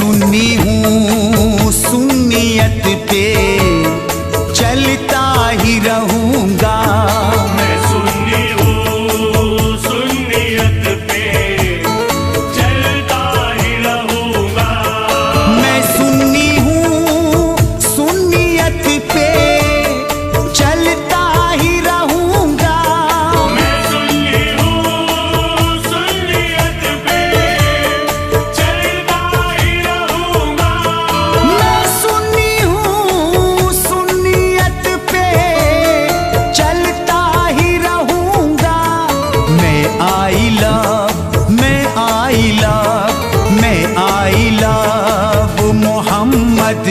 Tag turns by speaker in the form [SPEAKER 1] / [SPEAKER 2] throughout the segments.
[SPEAKER 1] सुन्नी हूँ, सुन्नियत पे चलता ही रहूंगा।
[SPEAKER 2] मैं सुन्नी हूँ, सुन्नियत पे चलता ही रहूंगा।
[SPEAKER 1] मैं सुन्नी हूँ, सुन्नियत पे चलता ही रहूंगा।
[SPEAKER 2] मैं सुन्नी हूँ, सुन्नियत पे चलता ही रहूंगा।
[SPEAKER 1] मैं सुन्नी हूँ, सुन्नियत पे चलता ही रहूंगा। मैं आई लव मोहम्मद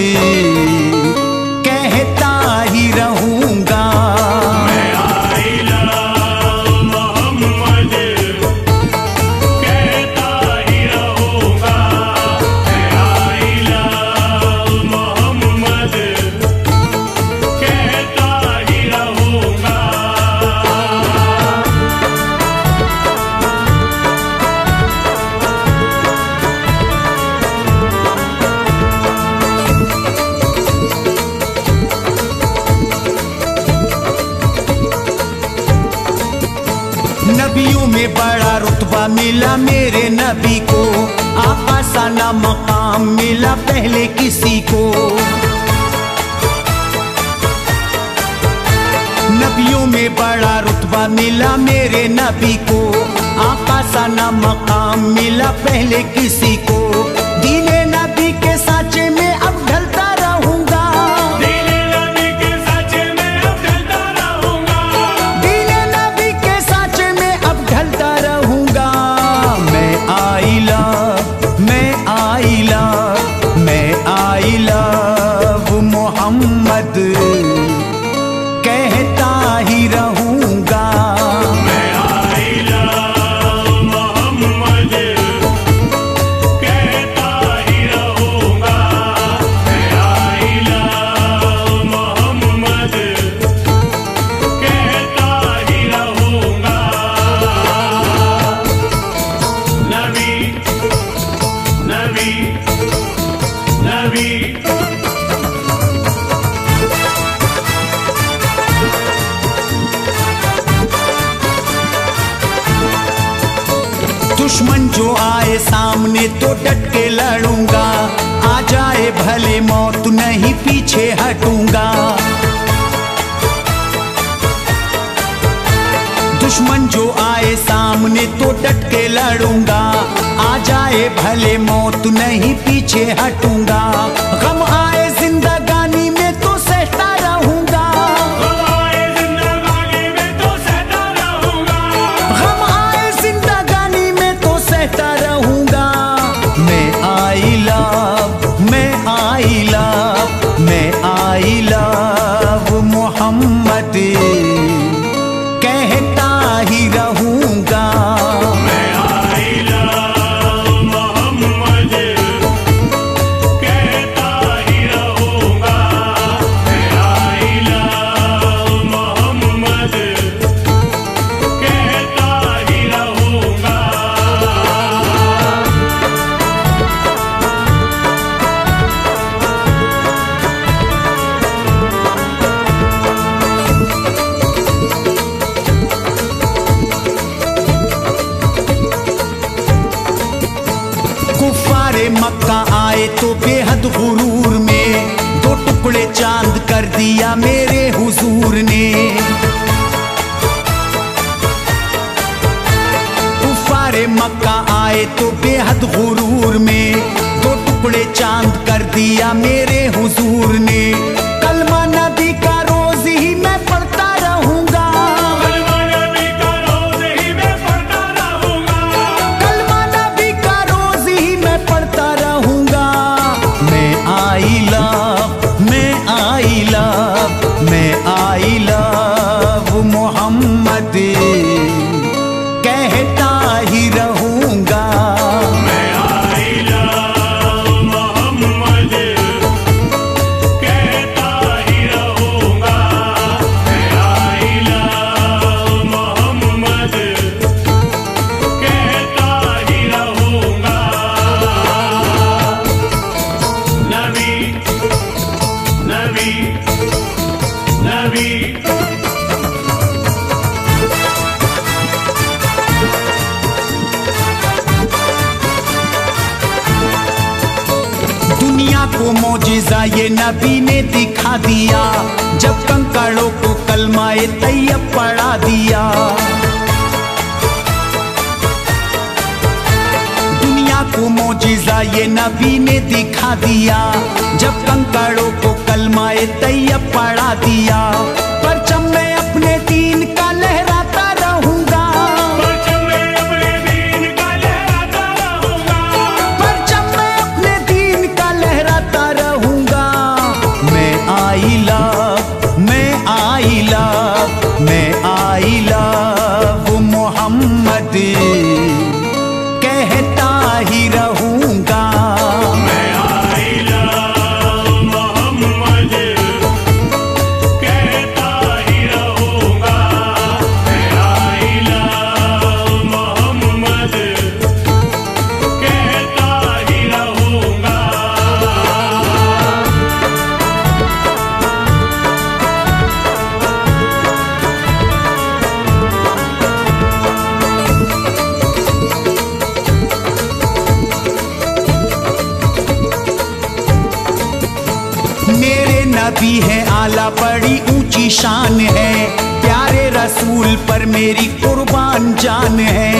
[SPEAKER 1] कहता ही रहूंगा।
[SPEAKER 2] मैं आई लव मोहम्मद कहता ही रहूंगा। मैं आई लव मोहम्मद कहता ही रहूंगा।
[SPEAKER 1] नबियों में बड़ा रुतबा मिला मेरे नबी को, आका सा ना मकाम मिला पहले किसी को। नबियों में बड़ा रुतबा मिला मेरे नबी को, आका सा ना मकाम मिला पहले किसी को। दीने नबी के साचे में अब ढलता रहूंगा।
[SPEAKER 2] दीने नबी के साचे में अब ढलता रहूंगा।
[SPEAKER 1] दीने नबी के साचे में अब ढलता रहूंगा। मैं आई लव मोहम्मद कहता ही रहूंगा।
[SPEAKER 2] मैं आई लव मोहम्मद कहता ही रहूंगा। मैं आई लव मोहम्मद कहता ही रहूंगा। नबी नबी नबी
[SPEAKER 1] दुश्मन जो आए सामने तो डट के लड़ूंगा। आ जाए भले मौत नहीं पीछे हटूंगा। दुश्मन जो आए सामने तो डट के लड़ूंगा। आ जाए भले मौत नहीं पीछे हटूंगा। गम आए जिंदगानी में तो सहता रहूंगा।
[SPEAKER 2] गम आए जिंदगानी में तो सहता रहूंगा।
[SPEAKER 1] गम आए जिंदगानी में तो सहता रहूंगा। मैं आई लव मोहम्मद कहता ही रहूंगा।
[SPEAKER 2] मैं आई लव मोहम्मद कहता ही रहूंगा। मैं आई लव मोहम्मद कहता ही रहूंगा।
[SPEAKER 1] कुफ्फारे मक्का आए तो बेहद गुरूर में, दो टुकड़े चांद कर दिया मेरे हुजूर ने। कुफ्फारे मक्का आए तो बेहद गुरूर में, दो टुकड़े चांद कर दिया मेरे हुजूर ने। कलमा नबी का रोज ही मैं पढ़ता रहूंगा।
[SPEAKER 2] कलमा नबी का रोज ही मैं पढ़ता रहूंगा।
[SPEAKER 1] कलमा नबी का रोज ही मैं पढ़ता रहूंगा। मैं आई लव मोहम्मद कहता ही रहूंगा।
[SPEAKER 2] मैं आई लव मोहम्मद
[SPEAKER 1] को मोजिजा ये नबी ने दिखा दिया, जब कंकड़ों को कलमाए तैयब पढ़ा दिया। दुनिया को मोजिजा ये नबी ने दिखा दिया, जब कंकड़ों को कलमाए तैयब पढ़ा दिया। परचम मैं अपने दीन का लहराता रहूंगा,
[SPEAKER 2] परचम मैं अपने दीन का लहराता रहूंगा,
[SPEAKER 1] परचम मैं अपने दीन का लहराता रहूंगा। मैं आई लव, मैं आई लव, मैं आई लव मोहम्मद कहता ही रहूंगा।
[SPEAKER 2] मैं आई लव मोहम्मद कहता ही रहूंगा, मैं आई लव मोहम्मद कहता ही रहूंगा।
[SPEAKER 1] मेरे नबी है आला बड़ी ऊंची शान है, प्यारे रसूल पर मेरी कुर्बान जान है।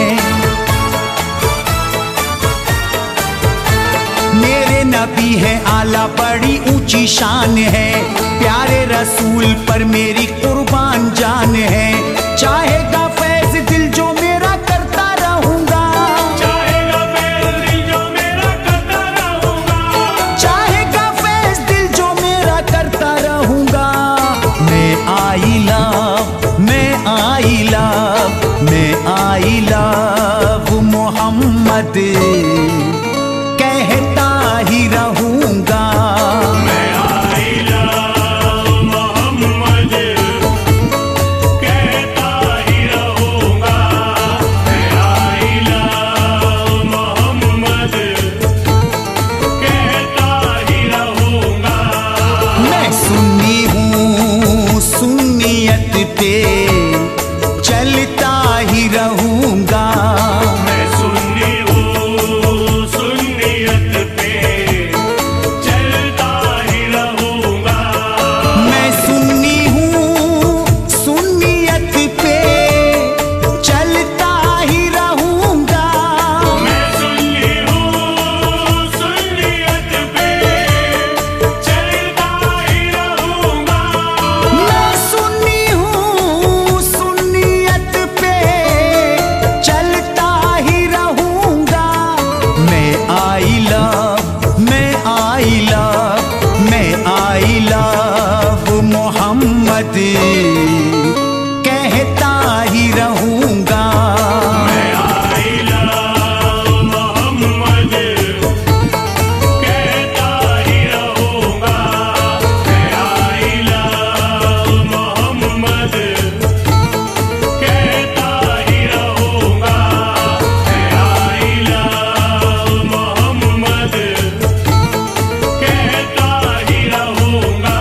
[SPEAKER 1] मेरे नबी है आला बड़ी ऊंची शान है, प्यारे रसूल पर मेरी कुर्बान जान है। चाहेगा फैज दिल जो मेरा करता रहूंगा,
[SPEAKER 2] चाहेगा फैज़ दिल जो मेरा करता रहूंगा,
[SPEAKER 1] चाहेगा फैज दिल जो मेरा करता रहूंगा। मैं आई लव, मैं आई लव, मैं आई लव मोहम्मद कहता ही रहूंगा।
[SPEAKER 2] मैं आई लव मोहम्मद कहता ही रहूंगा, मैं आई लव मोहम्मद कहता ही रहूंगा।
[SPEAKER 1] मैं सुन्नी हूँ, सुन्नियत पे चलता ही रहूंगा।
[SPEAKER 2] मैं सुन्नी हूँ, सुन्नियत पे चलता ही रहूंगा।
[SPEAKER 1] मैं सुन्नी हूँ, सुन्नियत पे चलता ही रहूंगा।
[SPEAKER 2] मैं सुन्नी हूँ, सुन्नियत पे चलता ही रहूंगा।
[SPEAKER 1] मैं सुन्नी हूँ, सुन्नियत पे चलता ही रहूंगा। मैं आई लव, मैं आई लव, मैं आई लव मोहम्मद कहता ही रहूंगा।
[SPEAKER 2] मैं आई लव मोहम्मद कहता ही रहूंगा, मैं आई लव मोहम्मद कहता ही रहूंगा, मैं आई लव मोहम्मद कहता ही रहूंगा।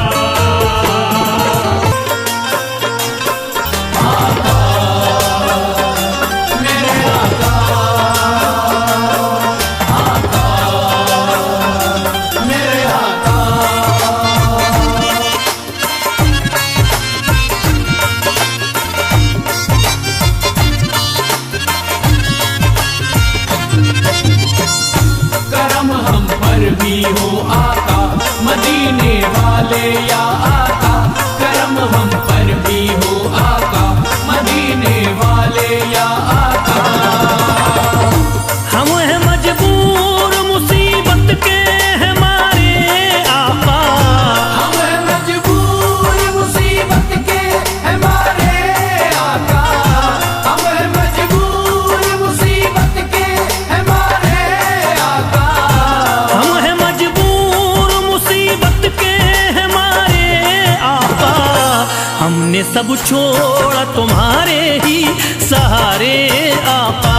[SPEAKER 3] करम हम पर भी हो आका, मदीने वाले या आका। करम हम पर भी हो आका, मदीने वाले या आका।
[SPEAKER 4] हम हैं मजबूर मुसीबत के हमारे आका,
[SPEAKER 3] हम हैं मजबूर मुसीबत के हमारे आका। हम हैं मजबूर मुसीबत के हमारे आका।
[SPEAKER 4] हम हैं मजबूर मुसीबत के हमारे आका। हमने सब छोड़ा तुम्हारे ही सहारे आका।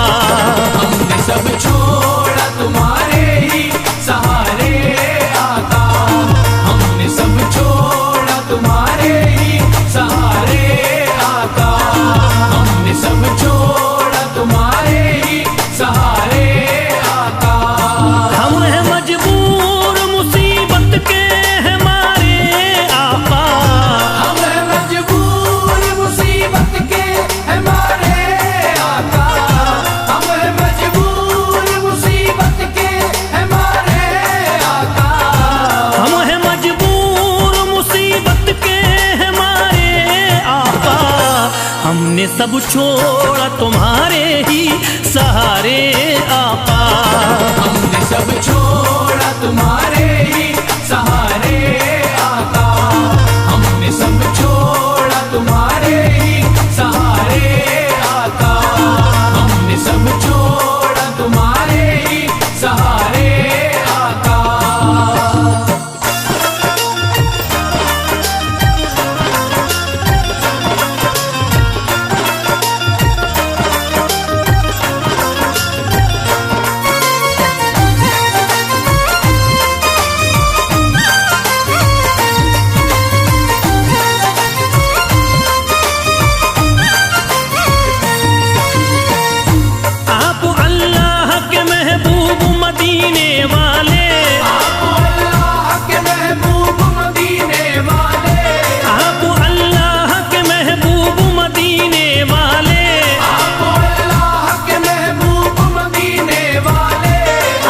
[SPEAKER 3] हमने सब छोड़ा तुम्हारे ही सहारे आका। हमने सब छोड़ा तुम्हारे ही सहारे आका। हमने सब छोड़ा तुम्हारे ही सहारे आका।
[SPEAKER 4] हम हैं मजबूर मुसीबत सब छोड़ा तुम्हारे ही सहारे आका।
[SPEAKER 3] हमने सब छोड़ा तुम्हारे ही सहारे आका। हमने सब छोड़ा तुम्हारे ही सहारे आका। हमने सब छोड़ा तुम्हारे ही सहारे आका।
[SPEAKER 4] आप अल्लाह के महबूब मदीने वाले।
[SPEAKER 3] आप अल्लाह के महबूब मदीने वाले।
[SPEAKER 4] आप अल्लाह के महबूब मदीने वाले।
[SPEAKER 3] आप अल्लाह के महबूब मदीने वाले।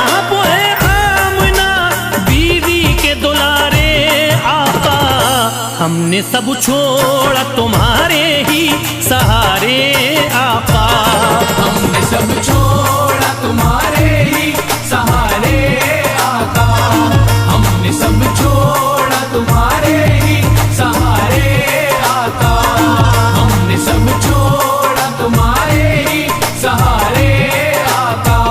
[SPEAKER 4] आप है आमना बीवी के दुलारे आका। हमने सब छोड़ा तुम्हारे ही सहारे आका।
[SPEAKER 3] हमने सब छोड़ा तुम्हारे ही सहारे आका। हमने सब छोड़ा तुम्हारे ही सहारे आका। हमने सब छोड़ा तुम्हारे ही सहारे आका।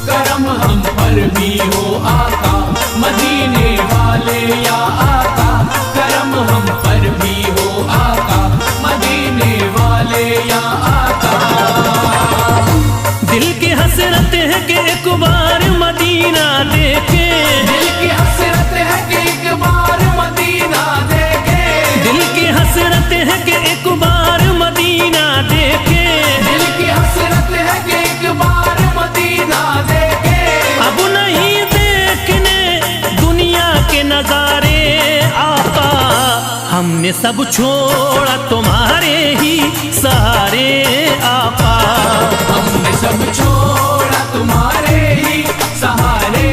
[SPEAKER 3] करम हम पर भी हो आका मदीने वाले या आका। करम हम पर भी हो आका मदीने वाले या आका।
[SPEAKER 4] दिल की हसरत है कि एक बार मदीना देखे।
[SPEAKER 3] दिल की हसरत है कि एक बार मदीना देखे।
[SPEAKER 4] दिल की हसरत है कि एक बार मदीना देखे।
[SPEAKER 3] दिल की हसरत है कि एक बार मदीना देखे।
[SPEAKER 4] अब नहीं देखने दुनिया के नजारे आका। हमने सब छोड़ा तुम्हारे ही सहारे आका।
[SPEAKER 3] हमने सब छोड़ा तुम्हारे ही सहारे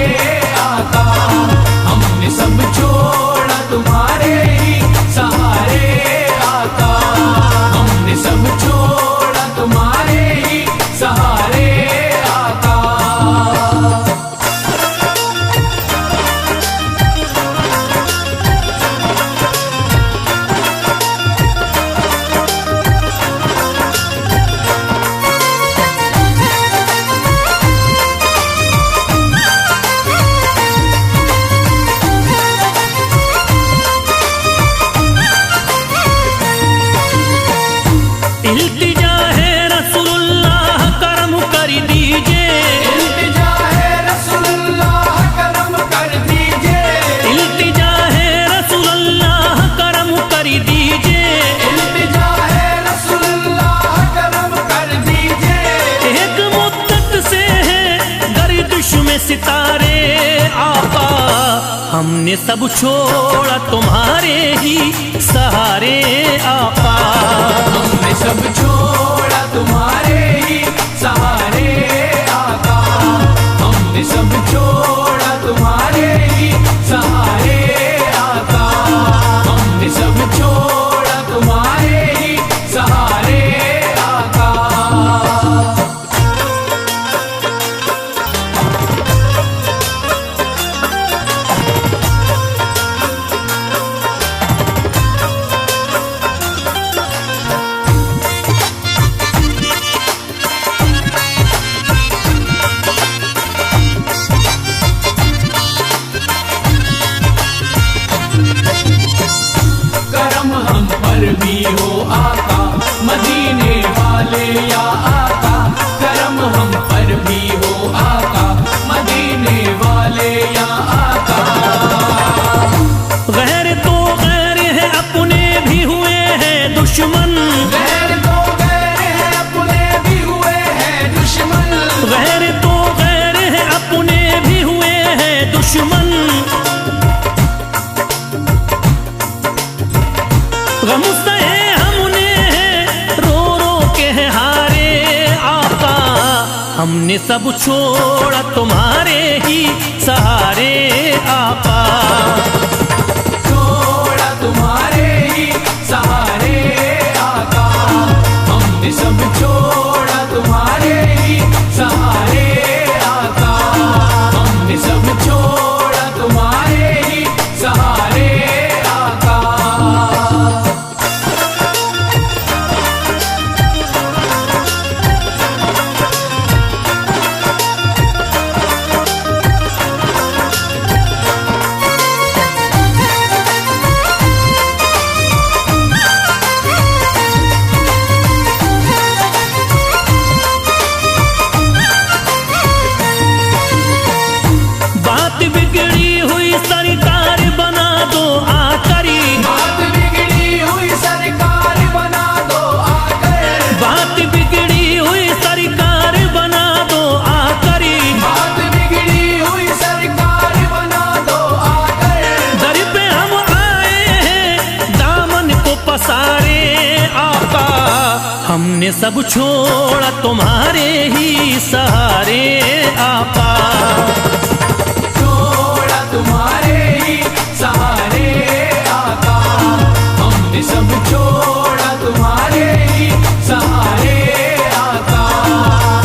[SPEAKER 3] आका। हमने सब छोड़ा तुम्हारे ही सहारे आका। हमने सब छोड़ा तुम्हारे ही सहारे आका।
[SPEAKER 4] इल्तिजा है रसूलुल्लाह करम कर दीजिए।
[SPEAKER 3] इल्तिजा है रसूलुल्लाह करम कर दीजिए।
[SPEAKER 4] इल्तिजा है रसूलुल्लाह करम कर दीजिए।
[SPEAKER 3] इल्तिजा है रसूलुल्लाह करम कर दीजिए।
[SPEAKER 4] एक मुद्दत से है गर्दिश में सितारे आका। हमने सब छोड़ा तुम्हारे ही सहारे आका।
[SPEAKER 3] हमने सब छोड़ा तुम्हारे ही सहारे आका। हमने सब छोड़ा तुम्हारे ही सहारे आका। हमने सब छोड़ा तुम्हारे ही सहारे आका।
[SPEAKER 4] गम सहे हमने रो रो के हारे आका, हमने सब छोड़ा तुम्हारे ही सहारे आका।
[SPEAKER 3] छोड़ा तुम्हारे ही सहारे आका, हमने सब छोड़ा तुम्हारे ही सहारे आका, हमने सब छोड़ा तुम्हारे ही सहारे आका।
[SPEAKER 4] बात बिगड़ी हुई सरकार बना दो आकरी,
[SPEAKER 3] बात बिगड़ी हुई सरकार बना दो आकर,
[SPEAKER 4] बात बिगड़ी हुई सरकार बना दो आकरी।
[SPEAKER 3] बात बिगड़ी हुई सरकार बना दो आकर,
[SPEAKER 4] दर पे हम आए हैं दामन को पसारे आका, हमने सब छोड़ा तुम्हारे ही सहारे आका।
[SPEAKER 3] छोड़ा तुम्हारे ही सहारे आका, हमने सब छोड़ा तुम्हारे ही सहारे आका,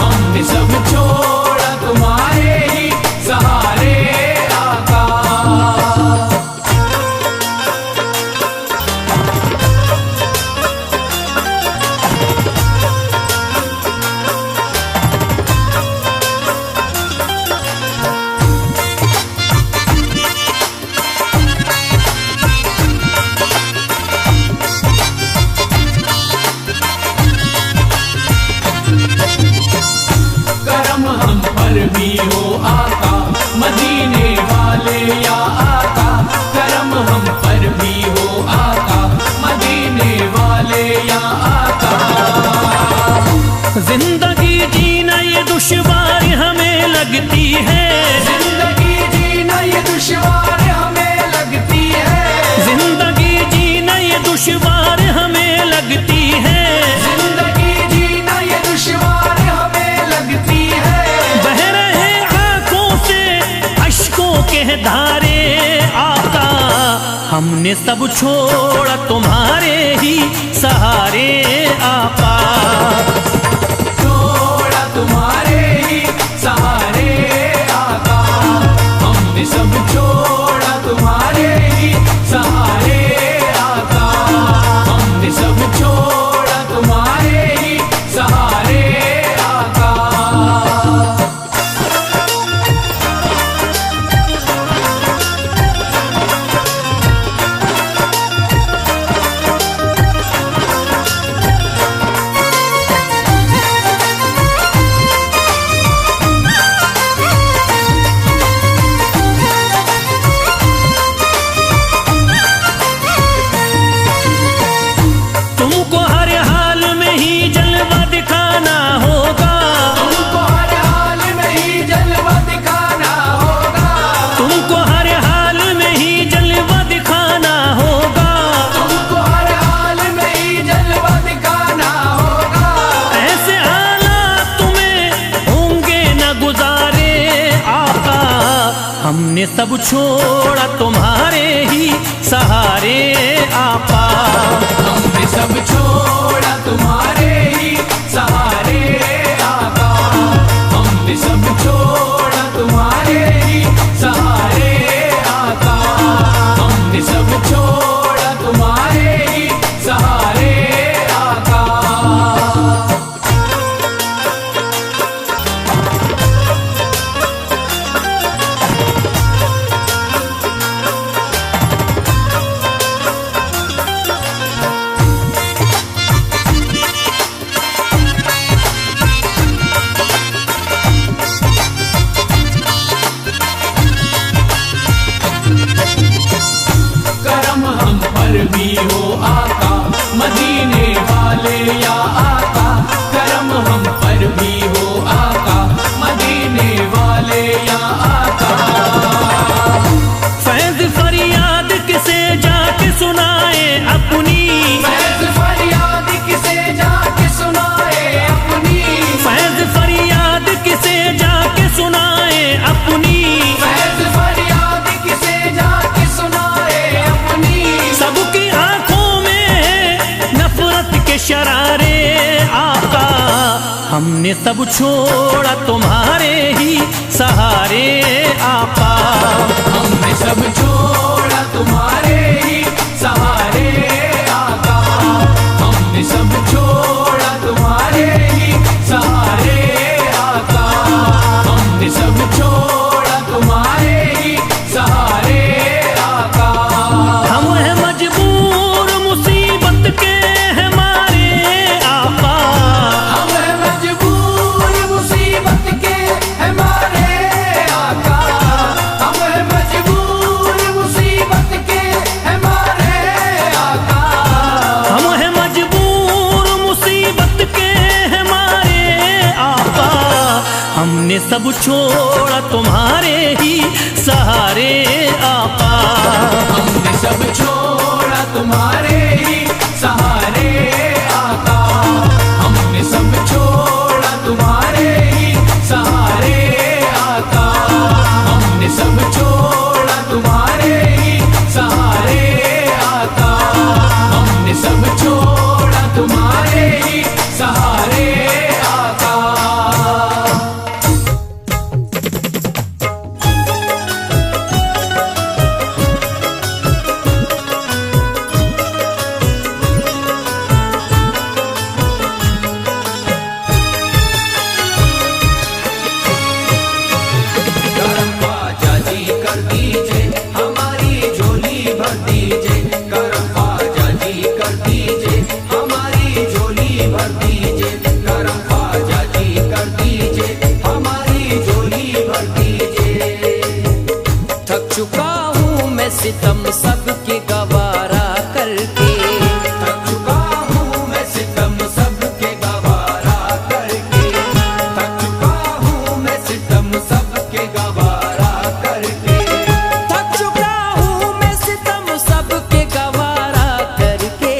[SPEAKER 3] हमने सब छोड़ा तुम्हारे ही सहारे आका। करम हम पर भी हो आका, मदीने वाले या आका, करम हम पर भी हो आका, मदीने वाले या आका।
[SPEAKER 4] जिंदगी जीना ये दुश्वार हमें लगती है,
[SPEAKER 3] जिंदगी जीना ये दुश्वार हमें लगती है,
[SPEAKER 4] जिंदगी जीना ये दुश्वार हमें लगती है।
[SPEAKER 3] जिंदगी जीना ये दुश्वार हमें लगती है।
[SPEAKER 4] बह रहे आंखों से अश्कों के धारे आका, हमने सब छोड़ा तुम्हारे ही सहारे आका।
[SPEAKER 3] छोड़ा तुम्हारे ही सहारे आका, हमने सब छोड़ा तुम्हारे ही सहारे आका, हमने सब छोड़ा तुम्हारे ही सहारे आका।
[SPEAKER 4] तुमको हर हाल में ही जलवा दिखाना होगा,
[SPEAKER 3] तुमको हर हाल में ही जलवा दिखाना होगा,
[SPEAKER 4] तुमको हर हाल में ही जलवा दिखाना होगा।
[SPEAKER 3] तुमको हर हाल में ही जलवा दिखाना होगा।
[SPEAKER 4] ऐसे हालात तुम्हें होंगे न गुजारे आका, हमने सब छोड़ा तुम्हारे ही सहारे आका।
[SPEAKER 3] हमने सब छोड़ा तुम्हारे ही सहारे आका, हमने सब छोड़ा तुम्हारे ही सहारे आका, हमने सब छोड़ा तुम्हारे ही सहारे आका। करम हम पर भी हो आका, मदीने वाले या आका, करम हम पर भी हो आका, मदीने वाले या आका।
[SPEAKER 4] फैज फरियाद किसे जाके सुनाए अपनी, हमने सब छोड़ा तुम्हारे ही सहारे आका।
[SPEAKER 3] हमने सब छोड़ा तुम्हारे ही सहारे आका। हमने सब छोड़ा तुम्हारे ही सहारे आका। हमने सब छोड़ा तुम्हारे ही सहारे आका।
[SPEAKER 4] हम हैं मजबूर मुसीबत के हैं मारे आका।
[SPEAKER 3] हम हैं मजबूर मुसीबत के हैं मारे आका। हम हैं मजबूर मुसीबत के हैं मारे आका।
[SPEAKER 4] हम हैं मजबूर मुसीबत के हैं मारे आका। हमने सब छोड़ा तुम्हारे ही सहारे आका।
[SPEAKER 3] हमने सब छोड़ा तुम्हारे ही सहारे आका। हमने सब छोड़ा तुम्हारे ही सहारे आका। हमने सब छोड़ा तुम्हारे ही सहारे आका। हमने सब छोड़ा तुम्हारे ही सहारे आका। करम ख्वाजा जी कर दीजिए हमारी झोली भर दीजिए। करम ख्वाजा जी कर दीजिए हमारी झोली भर दीजिए। करम ख्वाजा जी कर दीजिए हमारी झोली भर दीजिए।
[SPEAKER 5] थक चुका हूँ मैं सितम सबके गवारा करके।
[SPEAKER 3] थक चुका हूँ मैं सितम सबके गवारा करके। थक चुका हूँ मैं सितम सबके गवारा करके।
[SPEAKER 5] थक चुका हूँ मैं सितम सबके गवारा करके।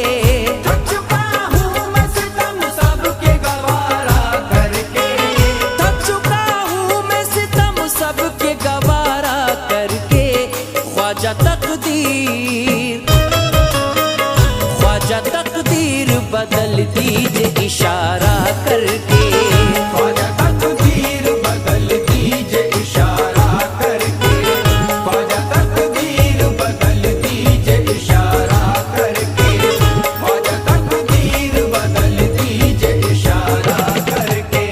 [SPEAKER 3] थक चुका हूँ मैं सितम सबके गवारा करके।
[SPEAKER 5] थक चुका हूँ मैं सितम सबके गवारा करके। ख्वाजा तकदीर बदल दीजिए इशारा करके।
[SPEAKER 3] ख्वाजा तकदीर बदल दीजिए इशारा करके। ख्वाजा तकदीर बदल दीजिए इशारा करके। ख्वाजा तकदीर बदल दीजिए इशारा करके।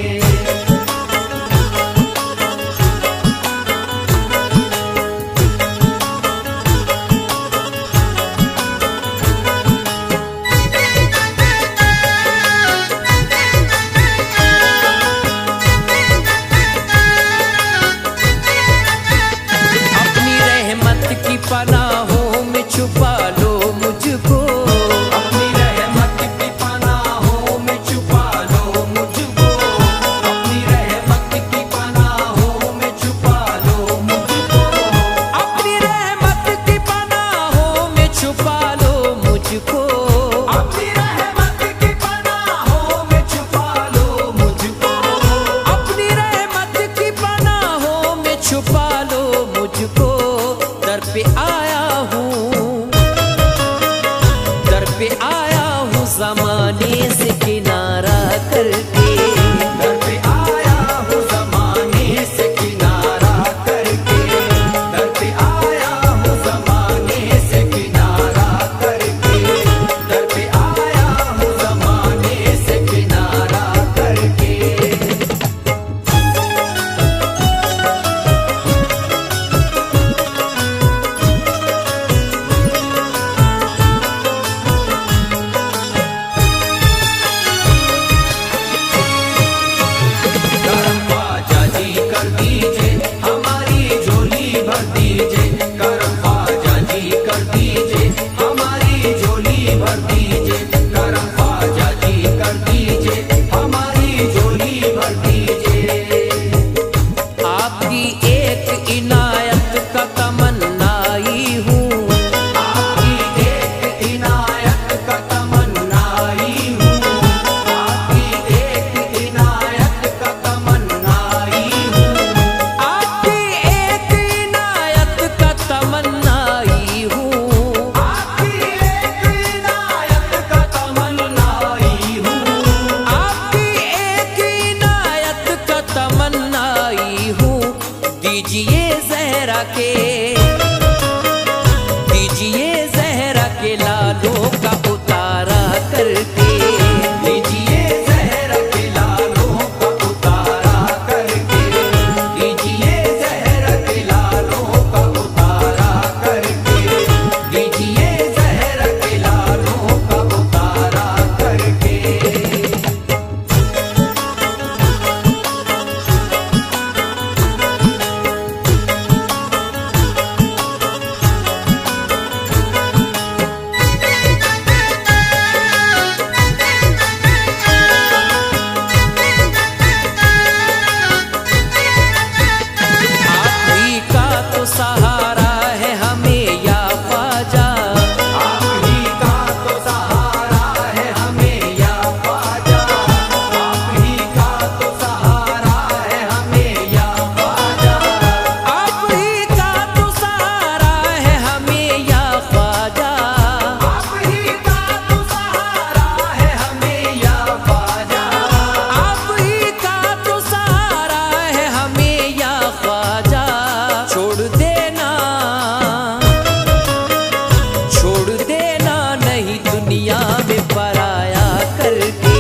[SPEAKER 5] दुनिया में पराया करके।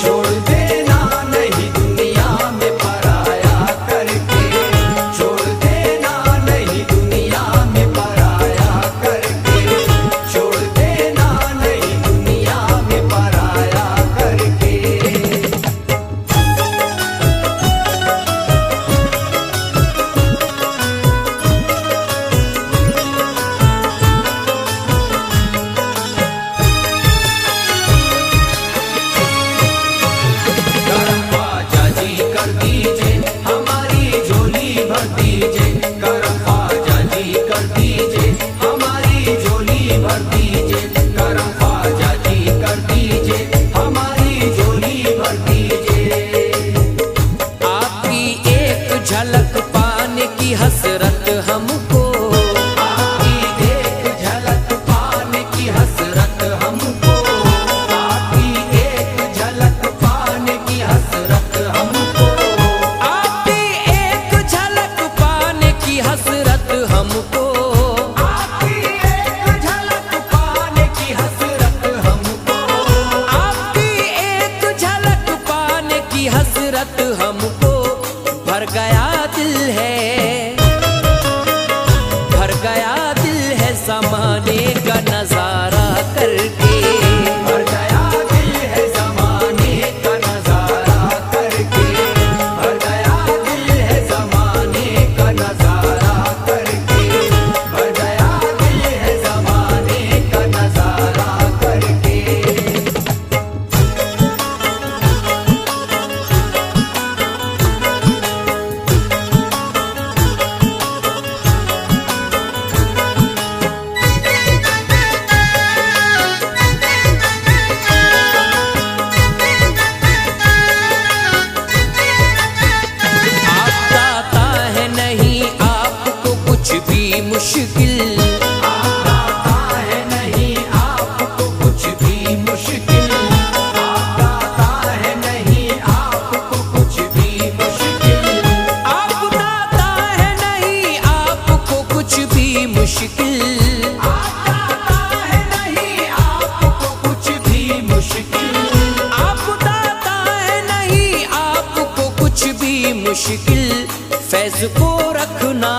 [SPEAKER 3] छोड़ देना नहीं दुनिया में पराया करके, छोड़ देना नहीं दुनिया में पराया करके, छोड़ देना नहीं दुनिया में पराया करके। करम ख्वाजा जी कर दीजिए, हमारी झोली भर दीजिए। करम ख्वाजा जी कर दीजिए, हमारी झोली भर दीजिए। करम ख्वाजा जी कर दीजिए, हमारी झोली भर दीजिए।
[SPEAKER 5] आपकी एक झलक पाने की हसरत हमको,
[SPEAKER 3] आपकी एक झलक पाने की हसरत हमको, आपकी एक झलक पाने की हसरत हमको,
[SPEAKER 5] आपकी एक झलक पाने की हसरत हमको।
[SPEAKER 3] आपकी एक झलक पाने की हसरत हमको,
[SPEAKER 5] आपकी एक झलक पाने की हसरत हमको। भर गया दिल है, भर गया दिल है ज़माने का नजारा करके।
[SPEAKER 3] भर गया दिल है ज़माने का नजारा करके, भर गया दिल है ज़माने का नजारा करके, भर गया दिल है ज़माने का नजारा करके।
[SPEAKER 5] आप दाता है नहीं आपको कुछ भी मुश्किल,
[SPEAKER 3] आप दाता है नहीं आपको कुछ भी मुश्किल, आप दाता है नहीं आपको कुछ भी मुश्किल,
[SPEAKER 5] आप दाता है नहीं आपको कुछ भी मुश्किल।
[SPEAKER 3] आप दाता है नहीं आपको कुछ भी मुश्किल,
[SPEAKER 5] आप दाता है नहीं आपको कुछ भी मुश्किल। फैज को रखना,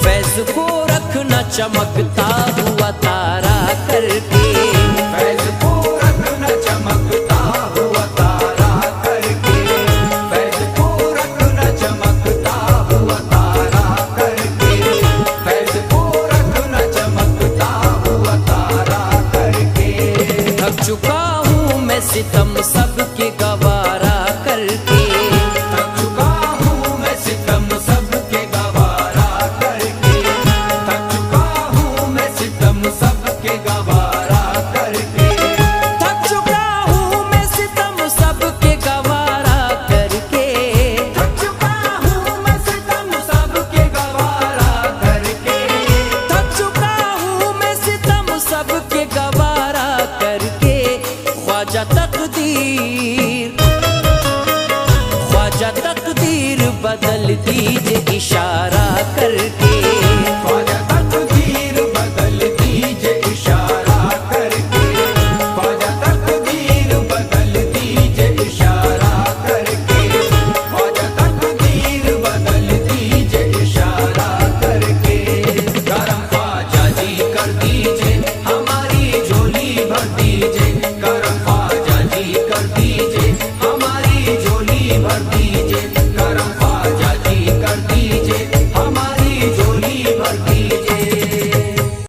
[SPEAKER 5] फैज को रखना चमकता हुआ तारा करके।
[SPEAKER 3] फैज़ को रखना चमकता हुआ तारा करके, फैज़ को रखना चमकता हुआ तारा करके, फैज़ को रखना चमकता हुआ तारा करके।
[SPEAKER 5] थक चुका हूँ मैं सितम सबके गवारा करके।
[SPEAKER 3] थक चुका हूँ मैं सितम सबके गवारा करके, थक चुका हूँ मैं सितम सबके गवारा करके,
[SPEAKER 5] थक चुका हूँ मैं सितम सबके गवारा करके।
[SPEAKER 3] थक चुका हूँ मैं सितम सबके गवारा करके,
[SPEAKER 5] थक चुका हूँ मैं सितम सबके गवारा करके। ख्वाजा तकदीर, ख्वाजा तकदीर बदल दीजिए इशारा करके।